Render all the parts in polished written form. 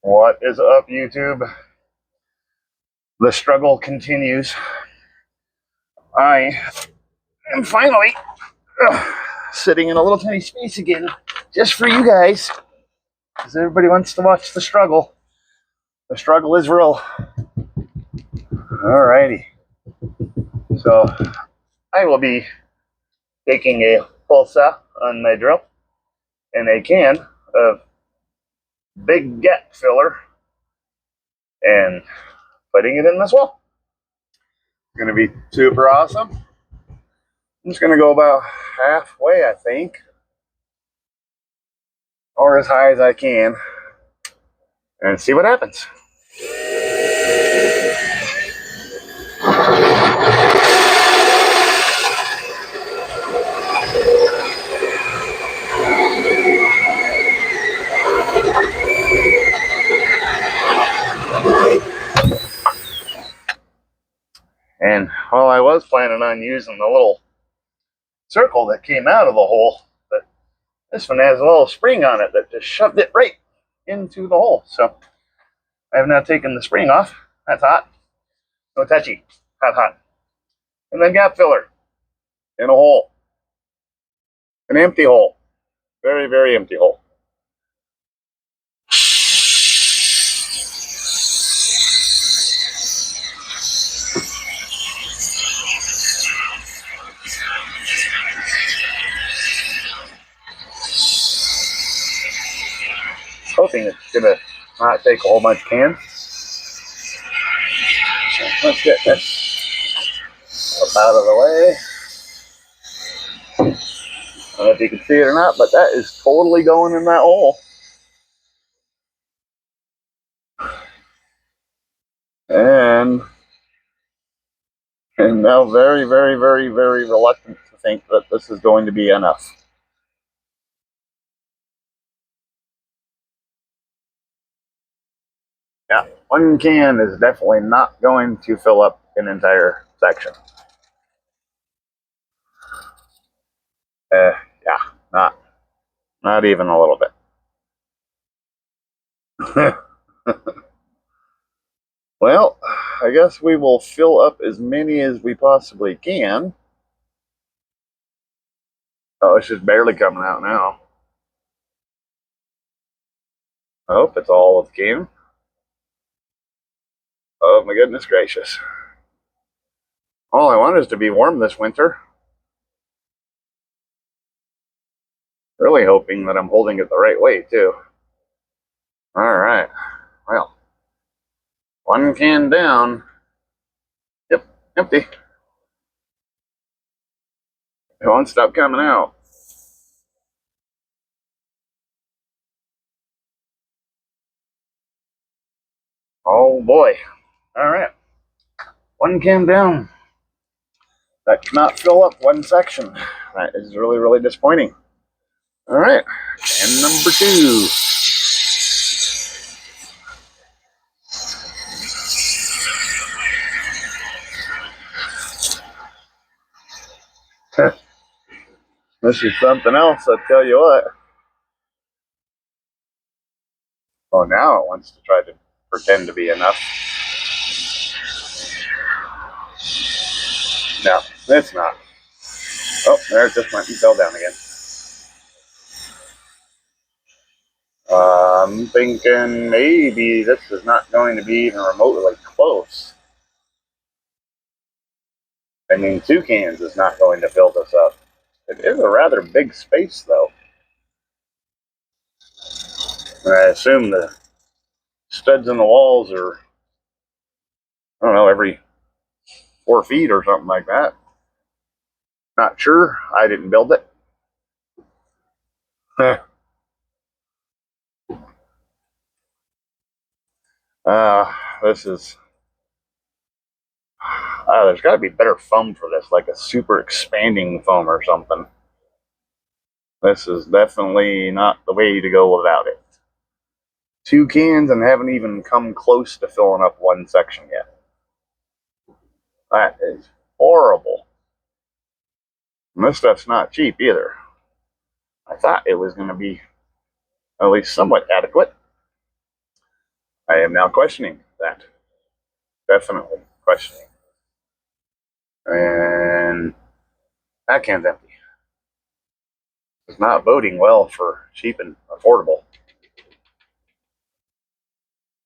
What is up, YouTube? The struggle continues. I am finally sitting in a little tiny space again, just for you guys, because everybody wants to watch the struggle. The struggle is real. Alrighty. So, I will be taking a hole saw on my drill and a can of big gap filler and putting it in this wall. It's going to be super awesome. I'm just going to go about halfway, I think, or as high as I can, and see what happens. And while I was planning on using the little circle that came out of the hole, but this one has a little spring on it that just shoved it right into the hole. So I have now taken the spring off. That's hot. No touchy. Hot, hot. And then gap filler in a hole. An empty hole. Very, very empty hole. Hoping it's gonna not take a whole bunch of cans. So let's get this up out of the way. I don't know if you can see it or not, but that is totally going in that hole. And now very, very, very, very reluctant to think that this is going to be enough. Yeah, one can is definitely not going to fill up an entire section. Yeah, not even a little bit. Well, I guess we will fill up as many as we possibly can. Oh, it's just barely coming out now. I hope it's all of the can. Oh my goodness gracious. All I want is to be warm this winter. Really hoping that I'm holding it the right way, too. Alright. Well, one can down. Yep, empty. It won't stop coming out. Oh boy. Alright. One can down. That cannot fill up one section. That is really, really disappointing. Alright. Can number 2. This is something else, I'll tell you what. Oh, now it wants to try to pretend to be enough. No, it's not. Oh, there it just went and fell down again. I'm thinking maybe this is not going to be even remotely close. I mean, 2 cans is not going to fill this up. It is a rather big space, though. And I assume the studs in the walls are, I don't know, every 4 feet or something like that. Not sure. I didn't build it. This is... there's got to be better foam for this, like a super expanding foam or something. This is definitely not the way to go without it. 2 cans and haven't even come close to filling up one section yet. That is horrible. And this stuff's not cheap either. I thought it was going to be at least somewhat adequate. I am now questioning that. Definitely questioning. And that can's empty. It's not boding well for cheap and affordable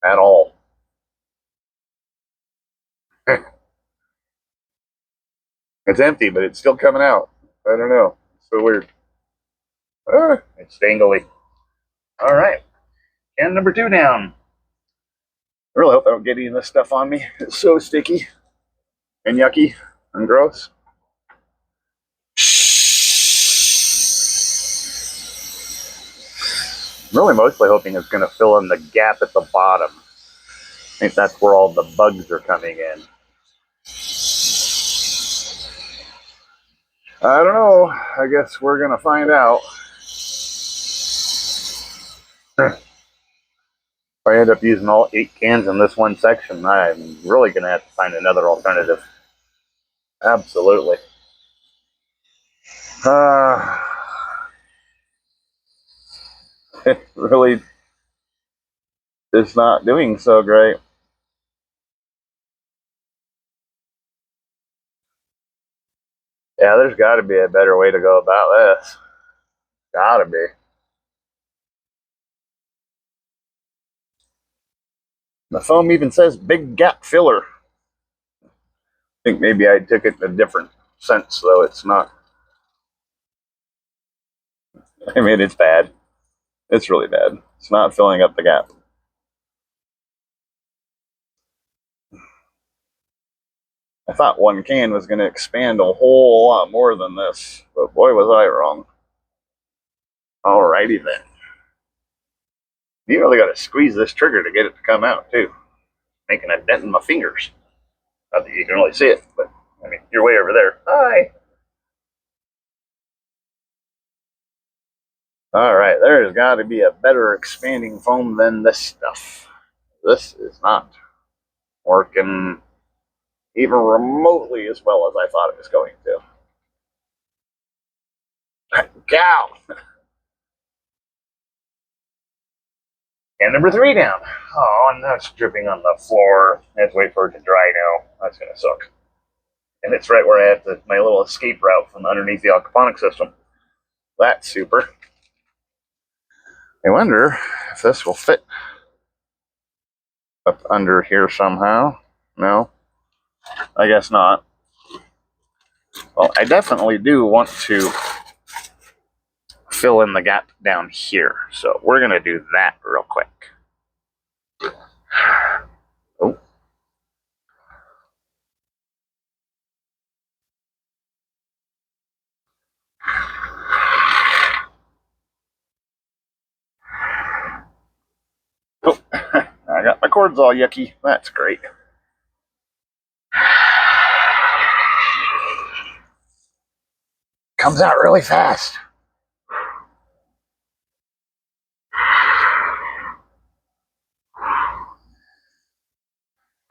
at all. It's empty, but it's still coming out. I don't know. It's so weird. It's dangly. All right. Can number 2 down. I really hope I don't get any of this stuff on me. It's so sticky and yucky and gross. I'm really mostly hoping it's going to fill in the gap at the bottom. I think that's where all the bugs are coming in. I don't know. I guess we're going to find out. If I end up using all 8 cans in this one section, I'm really going to have to find another alternative. Absolutely. It really is not doing so great. Yeah, there's got to be a better way to go about this. Gotta be. The foam even says big gap filler. I think maybe I took it in a different sense, though. It's not. I mean, it's bad. It's really bad. It's not filling up the gap. I thought 1 can was going to expand a whole lot more than this, but boy, was I wrong. Alrighty then. You really got to squeeze this trigger to get it to come out, too. Making a dent in my fingers. Not that you can really see it, but I mean, you're way over there. Hi. Alright, there's got to be a better expanding foam than this stuff. This is not working even remotely as well as I thought it was going to. Cow! And number 3 down. Oh, and that's dripping on the floor. I have to wait for it to dry now. That's going to suck. And it's right where I have my little escape route from underneath the aquaponic system. That's super. I wonder if this will fit up under here somehow. No, I guess not. Well, I definitely do want to fill in the gap down here. So we're going to do that real quick. Oh. Oh, I got my cords all yucky. That's great. Comes out really fast.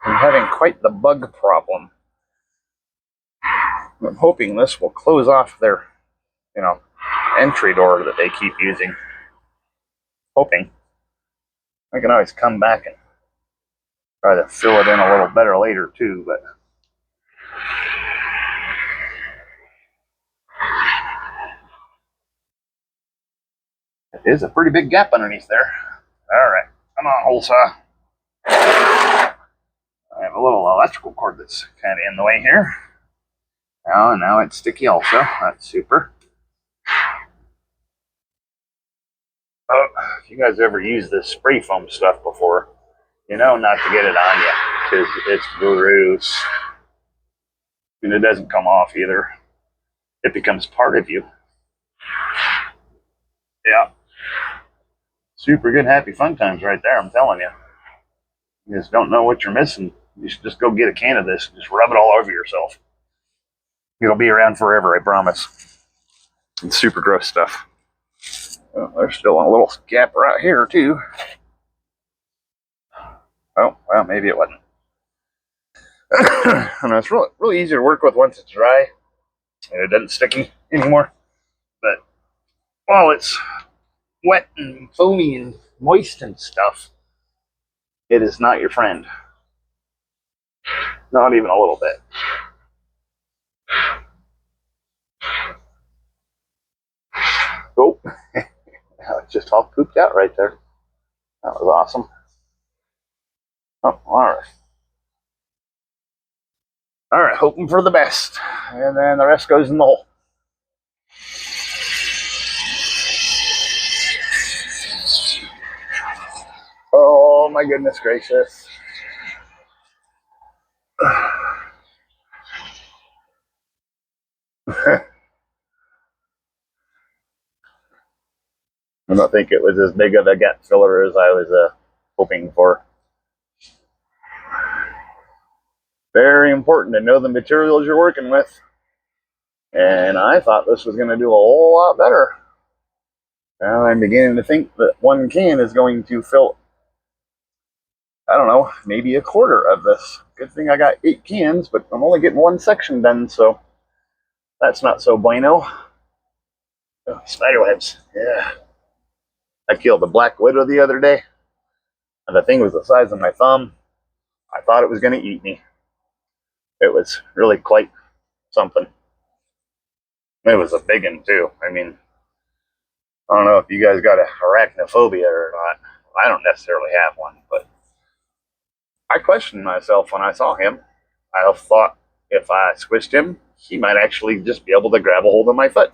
I'm having quite the bug problem. I'm hoping this will close off their, entry door that they keep using. Hoping. I can always come back and try to fill it in a little better later too, but it is a pretty big gap underneath there. All right, come on, hole saw. I have a little electrical cord that's kind of in the way here. Now it's sticky also. That's super. Oh, if you guys ever used this spray foam stuff before, you know not to get it on you because it's gross. And it doesn't come off either. It becomes part of you. Yeah. Super good, happy fun times right there, I'm telling you. You just don't know what you're missing. You should just go get a can of this and just rub it all over yourself. It'll be around forever, I promise. It's super gross stuff. Oh, there's still a little gap right here, too. Oh, well, maybe it wasn't. And it's really easy to work with once it's dry and it doesn't sticky anymore. But while it's wet and foamy and moist and stuff, It is not your friend. Not even a little bit. Oh, it just all pooped out right there. That was awesome. Oh, all right. All right, hoping for the best. And then the rest goes in the hole. Oh, my goodness gracious. I don't think it was as big of a gap filler as I was hoping for. Very important to know the materials you're working with. And I thought this was going to do a whole lot better. Now I'm beginning to think that one can is going to fill, I don't know, maybe a quarter of this. Good thing I got 8 cans, but I'm only getting one section done, so that's not so bueno. Oh, spider webs, yeah. I killed a black widow the other day, and the thing was the size of my thumb. I thought it was going to eat me. It was really quite something. It was a big one, too. I mean, I don't know if you guys got arachnophobia or not. I don't necessarily have one, but I questioned myself when I saw him. I thought if I squished him, he might actually just be able to grab a hold of my foot.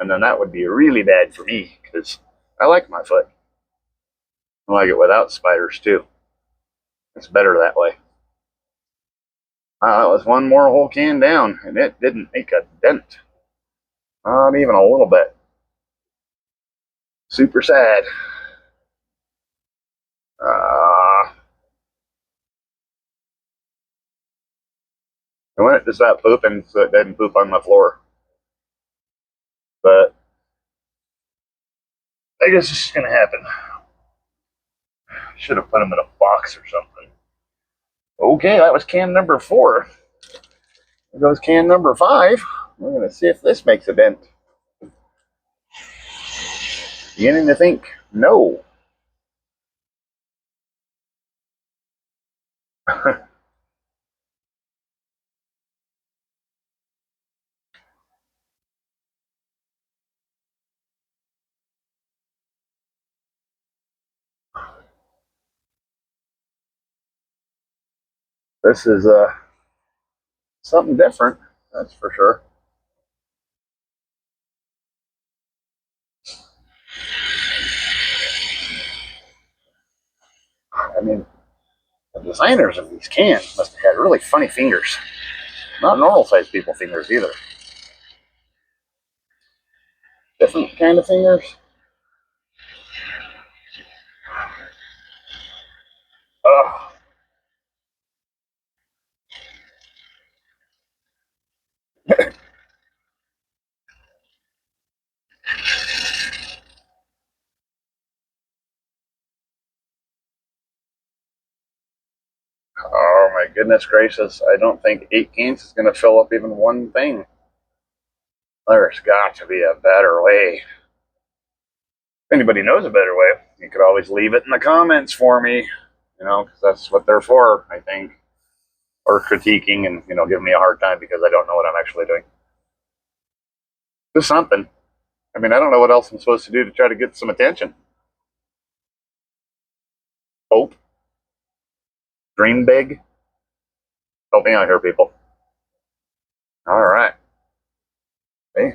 And then that would be really bad for me because I like my foot. I like it without spiders too. It's better that way. That was one more whole can down, and it didn't make a dent. Not even a little bit. Super sad. I want it to stop pooping so it doesn't poop on my floor. But I guess it's going to happen. Should have put them in a box or something. Okay, that was can number 4. There goes can number 5. We're going to see if this makes a dent. Beginning to think, no. This is something different, that's for sure. I mean, the designers of these cans must have had really funny fingers. Not normal sized people fingers either. Different kind of fingers. Ugh. Oh my goodness gracious. I don't think 8 cans is going to fill up even one thing. There's got to be a better way. If anybody knows a better way, you could always leave it in the comments for me, because that's what they're for, I think. Or critiquing and, giving me a hard time because I don't know what I'm actually doing. Just something. I mean, I don't know what else I'm supposed to do to try to get some attention. Hope. Dream big. Help me out here, people. All right. Hey.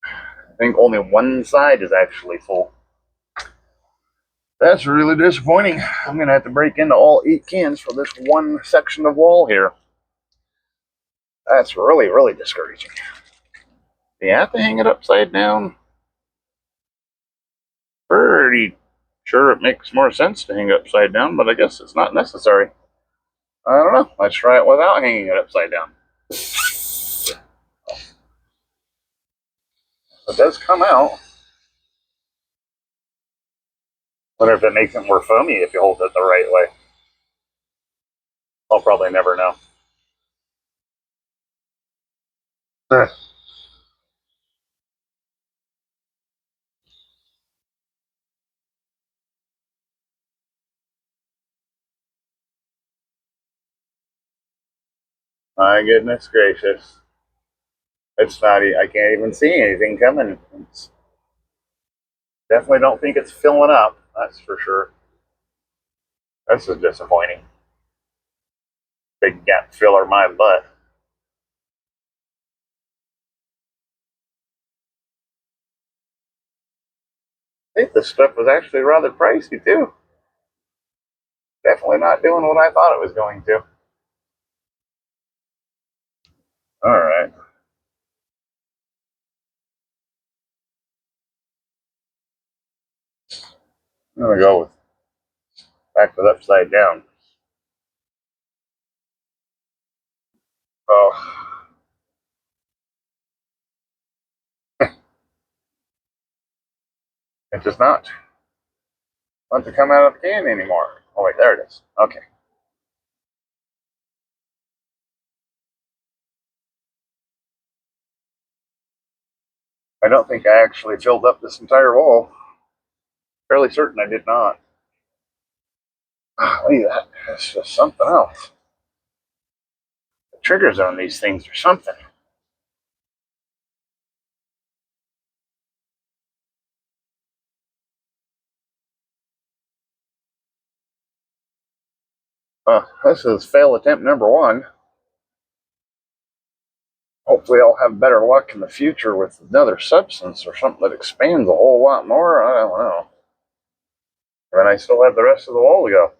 I think only one side is actually full. That's really disappointing. I'm going to have to break into all 8 cans for this one section of wall here. That's really, really discouraging. Do you have to hang it upside down? Pretty sure it makes more sense to hang it upside down, but I guess it's not necessary. I don't know. Let's try it without hanging it upside down. It does come out. Wonder if it makes it more foamy if you hold it the right way. I'll probably never know. My goodness gracious. It's not, I can't even see anything coming. It's, definitely don't think it's filling up. That's for sure. This is disappointing. Big gap filler my butt. I think this stuff was actually rather pricey too. Definitely not doing what I thought it was going to. All right. I'm going to go with back with upside down. Oh, it does not want to come out of the can anymore. Oh, wait, there it is. Okay. I don't think I actually filled up this entire bowl. Fairly certain I did not. Look at that. It's just something else. The triggers on these things are something. This is fail attempt number one. Hopefully, I'll have better luck in the future with another substance or something that expands a whole lot more. I don't know. And I still have the rest of the wall to go.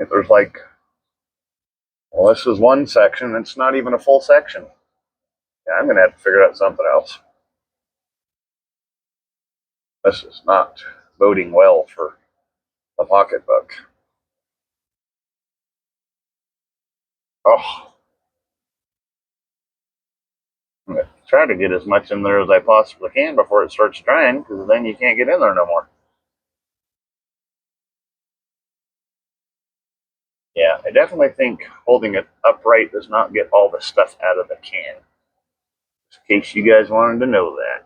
If there's like, well, this is one section, it's not even a full section. Yeah, I'm going to have to figure out something else. This is not boding well for a pocketbook. Oh, I'm going to try to get as much in there as I possibly can before it starts drying, because then you can't get in there no more. Yeah, I definitely think holding it upright does not get all the stuff out of the can. Just in case you guys wanted to know that.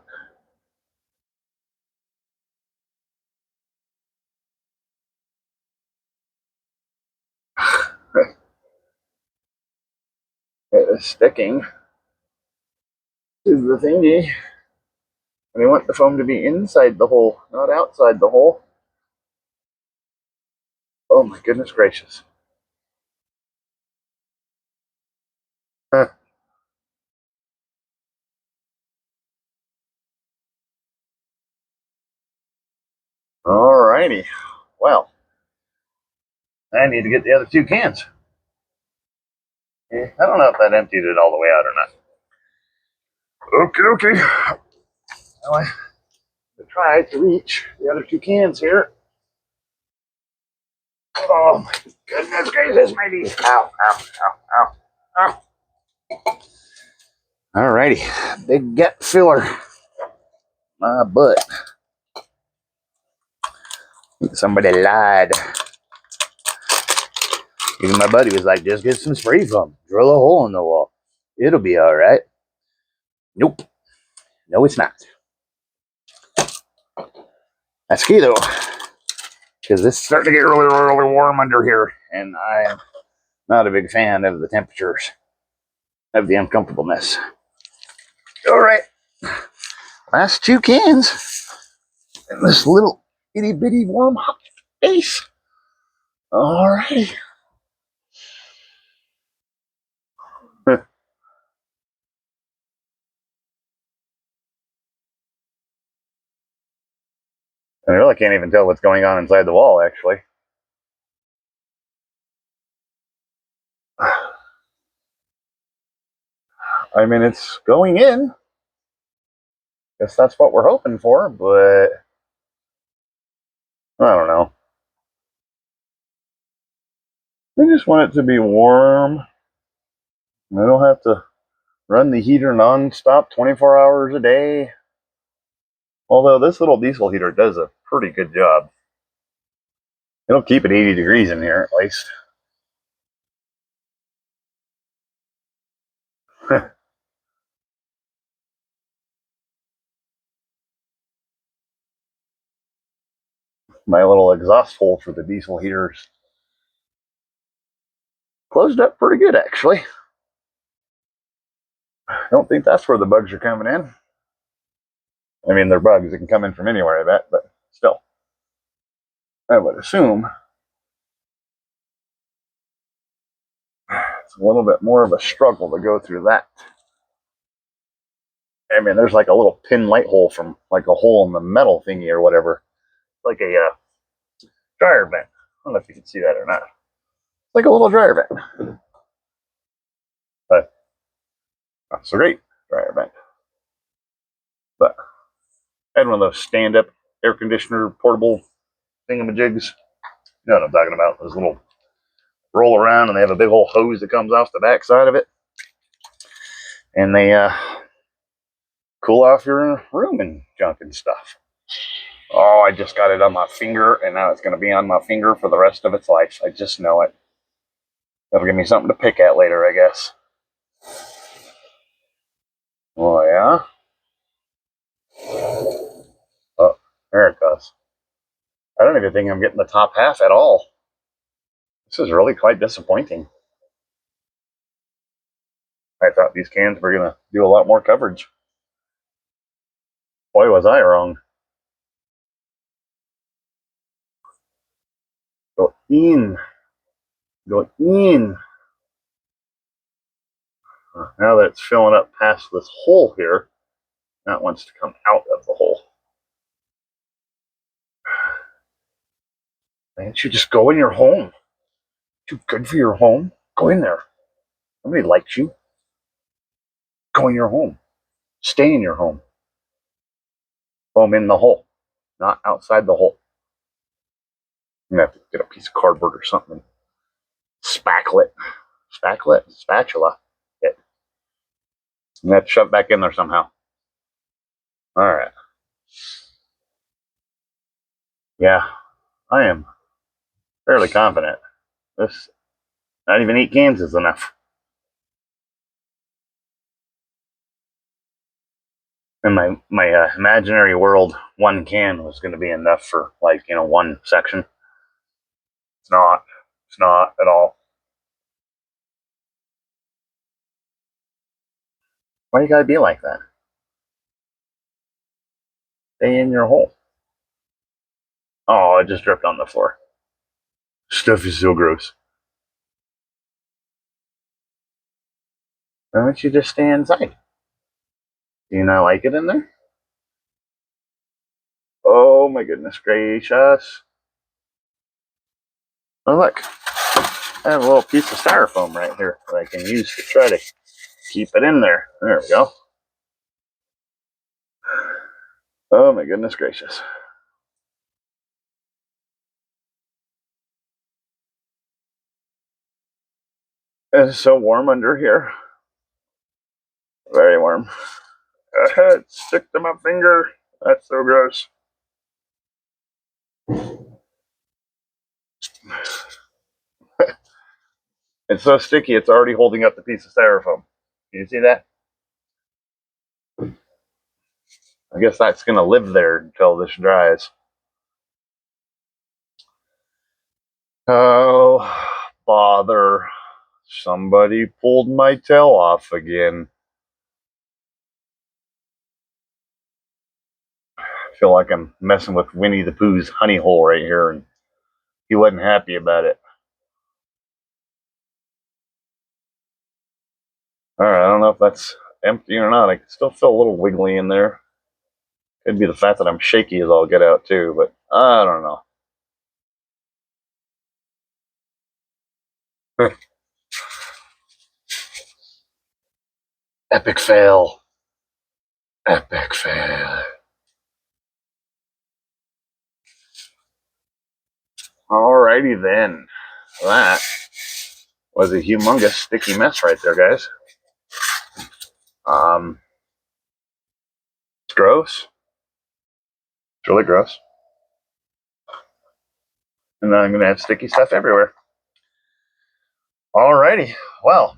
Sticking is the thingy. And I want the foam to be inside the hole, not outside the hole. Oh my goodness gracious. Huh. Alrighty. Well, I need to get the other two cans. I don't know if that emptied it all the way out or not. Okay, okay. Well, I try to reach the other two cans here. Oh my goodness gracious, my knees. Ow, ow, ow, ow, ow. Alrighty. Big gap filler. My butt. Somebody lied. Even my buddy was like, just get some spray foam. Drill a hole in the wall. It'll be alright. Nope. No, it's not. That's key though, because it's starting to get really, really warm under here, and I'm not a big fan of the temperatures, of the uncomfortableness. All right, last two cans in this little itty bitty warm hot space. All righty. I really can't even tell what's going on inside the wall, actually. I mean, it's going in. Guess that's what we're hoping for, but I don't know. I just want it to be warm. I don't have to run the heater non-stop 24 hours a day. Although this little diesel heater does a pretty good job. It'll keep it 80 degrees in here at least. My little exhaust hole for the diesel heaters closed up pretty good, actually. I don't think that's where the bugs are coming in. I mean, they're bugs. They can come in from anywhere, I bet, but still. I would assume it's a little bit more of a struggle to go through that. I mean, there's like a little pin light hole from like a hole in the metal thingy or whatever. Like a dryer vent. I don't know if you can see that or not. It's like a little dryer vent. But not so great dryer vent. But I had one of those stand-up air conditioner portable thingamajigs. You know what I'm talking about? Those little roll around and they have a big old hose that comes off the back side of it. And they cool off your room and junk and stuff. Oh, I just got it on my finger, and now it's going to be on my finger for the rest of its life. I just know it. That'll give me something to pick at later, I guess. Oh, yeah? Oh, there it goes. I don't even think I'm getting the top half at all. This is really quite disappointing. I thought these cans were going to do a lot more coverage. Boy, was I wrong. Go in. Go in. Now that it's filling up past this hole here, now it wants to come out of the hole. Why don't you just go in your home? Too good for your home? Go in there. Nobody likes you. Go in your home. Stay in your home. Foam in the hole, not outside the hole. I'm gonna have to get a piece of cardboard or something. Spackle it. Spackle it? Spatula. It. I'm gonna have to shove it back in there somehow. Alright. Yeah, I am fairly confident. This, not even 8 cans is enough. In my imaginary world, 1 can was going to be enough for, like, you know, 1 section. It's not. It's not at all. Why you gotta be like that? Stay in your hole. Oh, it just dripped on the floor. Stuff is so gross. Why don't you just stay inside? Do you not like it in there? Oh my goodness gracious. Oh look, I have a little piece of styrofoam right here that I can use to try to keep it in there. There we go. Oh my goodness gracious. It's so warm under here. Very warm. It stick to my finger. That's so gross. It's so sticky, it's already holding up the piece of styrofoam. Can you see that? I guess that's going to live there until this dries. Oh, bother. Somebody pulled my tail off again. I feel like I'm messing with Winnie the Pooh's honey hole right here, and he wasn't happy about it. Alright, I don't know if that's empty or not. I can still feel a little wiggly in there. Could be the fact that I'm shaky as all get out too, but I don't know. Epic fail. Epic fail. Alrighty then. That was a humongous sticky mess right there, guys. It's gross. It's really gross. And then I'm going to have sticky stuff everywhere. Alrighty. Well,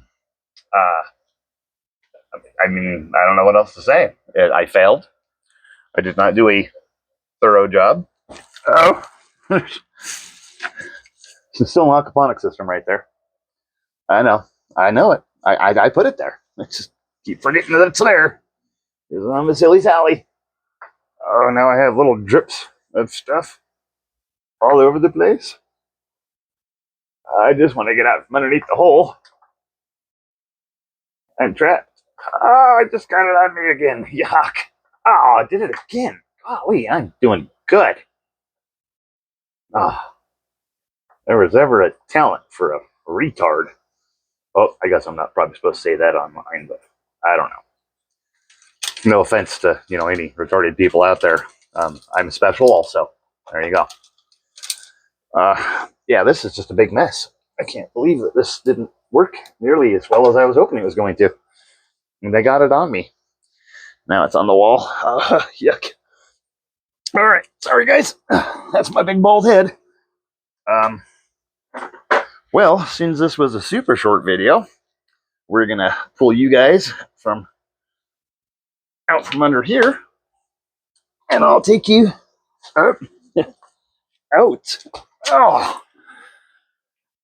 I mean, I don't know what else to say. I failed. I did not do a thorough job. Oh. It's still an aquaponic system right there. I know. I know it. I put it there. I just keep forgetting that it's there. Because I'm a silly Sally. Oh, now I have little drips of stuff all over the place. I just want to get out from underneath the hole. I'm trapped. Oh, I just got it on me again. Yuck. Oh, I did it again. Golly, I'm doing good. Oh, there was ever a talent for a retard. Oh, I guess I'm not probably supposed to say that online, but I don't know. No offense to any retarded people out there. I'm special also. There you go. Yeah, this is just a big mess. I can't believe that this didn't work nearly as well as I was hoping it was going to. And they got it on me. Now it's on the wall. Yuck. All right, sorry guys. That's my big bald head. Um, well, since this was a super short video, we're gonna pull you guys from out from under here, and I'll take you up, out. Oh,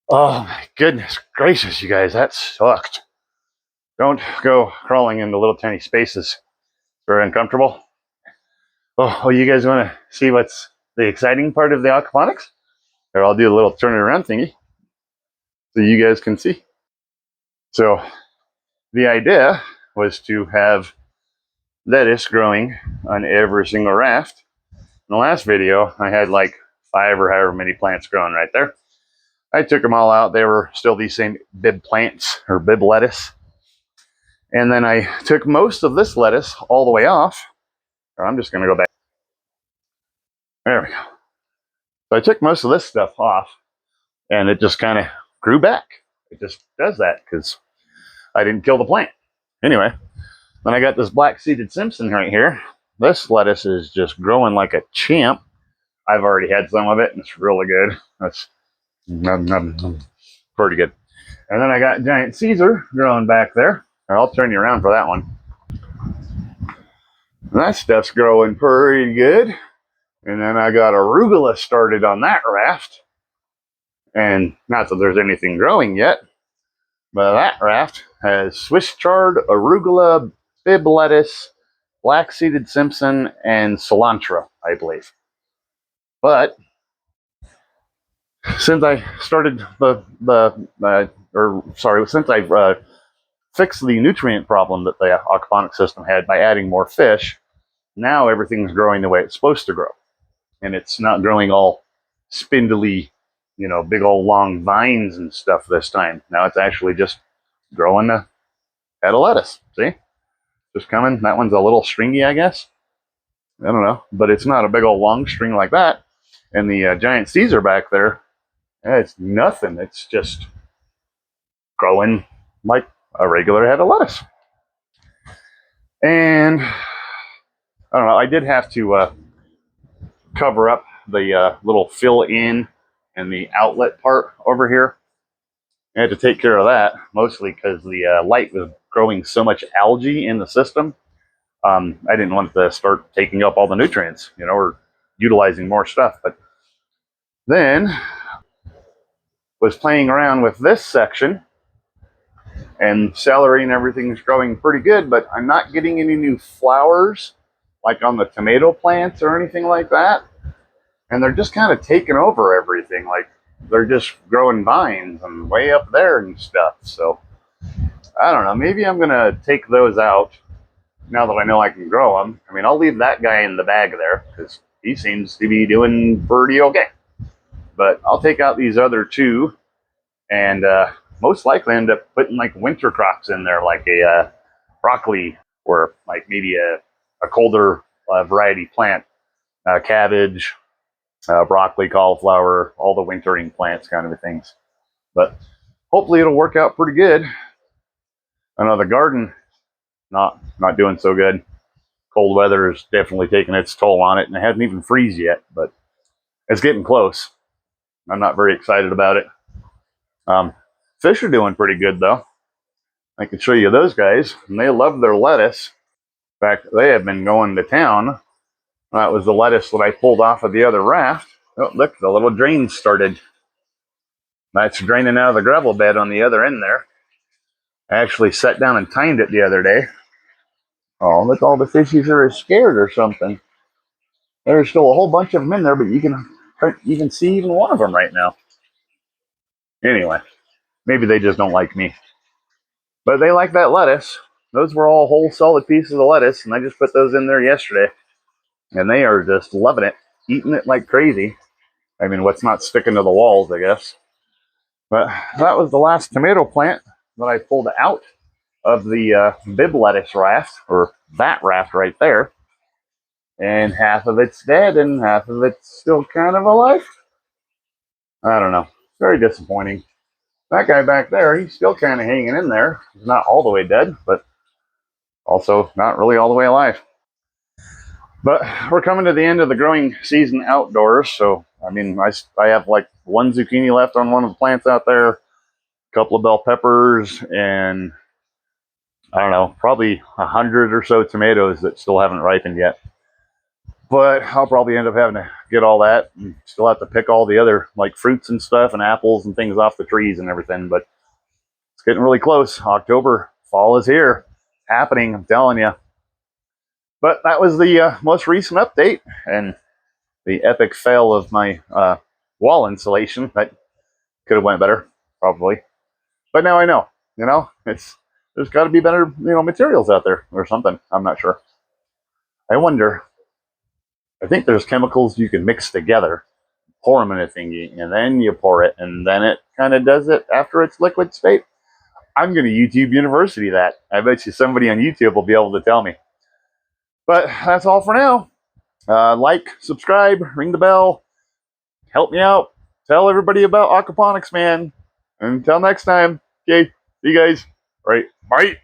oh my goodness gracious, you guys, that sucked. Don't go crawling into little tiny spaces. Very uncomfortable. Oh, you guys want to see what's the exciting part of the aquaponics? Here, I'll do a little turn around thingy so you guys can see. So the idea was to have lettuce growing on every single raft. In the last video, I had like 5 or however many plants growing right there. I took them all out. They were still these same bib plants or bib lettuce. And then I took most of this lettuce all the way off. I'm just going to go back. There we go. So I took most of this stuff off, and it just kind of grew back. It just does that because I didn't kill the plant. Anyway, then I got this black-seeded Simpson right here. This lettuce is just growing like a champ. I've already had some of it, and it's really good. That's pretty good. And then I got giant Caesar growing back there. I'll turn you around for that one. And that stuff's growing pretty good. And then I got arugula started on that raft. And not that there's anything growing yet, but that raft has Swiss chard, arugula, bib lettuce, black-seeded Simpson, and cilantro, I believe. But since I started since I fixed the nutrient problem that the aquaponic system had by adding more fish, now everything's growing the way it's supposed to grow. And it's not growing all spindly, big old long vines and stuff this time. Now it's actually just growing a head of lettuce. See? Just coming. That one's a little stringy, I guess. I don't know. But it's not a big old long string like that. And the giant Caesar back there, it's nothing. It's just growing like a regular head of lettuce. And I don't know. I did have to cover up the little fill in and the outlet part over here. I had to take care of that, mostly because the light was growing so much algae in the system. I didn't want to start taking up all the nutrients, or utilizing more stuff. But then was playing around with this section, and celery and everything's growing pretty good, but I'm not getting any new flowers like on the tomato plants or anything like that. And they're just kind of taking over everything. Like they're just growing vines and way up there and stuff. So I don't know. Maybe I'm going to take those out now that I know I can grow them. I mean, I'll leave that guy in the bag there because he seems to be doing pretty okay. But I'll take out these other two and most likely end up putting like winter crops in there, like a broccoli or like maybe a colder variety plant, cabbage, broccoli, cauliflower, all the wintering plants kind of things. But hopefully it'll work out pretty good. I know the garden not doing so good. Cold weather is definitely taking its toll on it, and it hasn't even freeze yet, but it's getting close. I'm not very excited about it. Fish are doing pretty good though. I can show you those guys, and they love their lettuce. In fact, they have been going to town. That was the lettuce that I pulled off of the other raft. Oh, look, the little drain started That's draining out of the gravel bed on the other end there. I actually sat down and timed it the other day. Oh, look, all the fishies are scared or something. There's still a whole bunch of them in there, but you can see even one of them right now. Anyway, maybe they just don't like me. But they like that lettuce. Those were all whole solid pieces of lettuce, and I just put those in there yesterday. And they are just loving it, eating it like crazy. I mean, what's not sticking to the walls, I guess. But that was the last tomato plant that I pulled out of the bib lettuce raft, or that raft right there. And half of it's dead, and half of it's still kind of alive. I don't know. Very disappointing. That guy back there, he's still kind of hanging in there. He's not all the way dead, but also not really all the way alive. But we're coming to the end of the growing season outdoors, so I mean, I have like one zucchini left on one of the plants out there, a couple of bell peppers, and I don't know, probably 100 or so tomatoes that still haven't ripened yet. But I'll probably end up having to get all that, and still have to pick all the other like fruits and stuff and apples and things off the trees and everything. But it's getting really close. October, fall is here, happening. I'm telling you. But that was the most recent update and the epic fail of my wall insulation. That could have went better, probably. But now I know. There's got to be better materials out there or something. I'm not sure. I wonder. I think there's chemicals you can mix together, pour them in a thingy, and then you pour it, and then it kind of does it after its liquid state. I'm going to YouTube University that. I bet you somebody on YouTube will be able to tell me. But that's all for now. Like, subscribe, ring the bell, help me out, tell everybody about aquaponics, man. Until next time, okay, see you guys. All right, bye.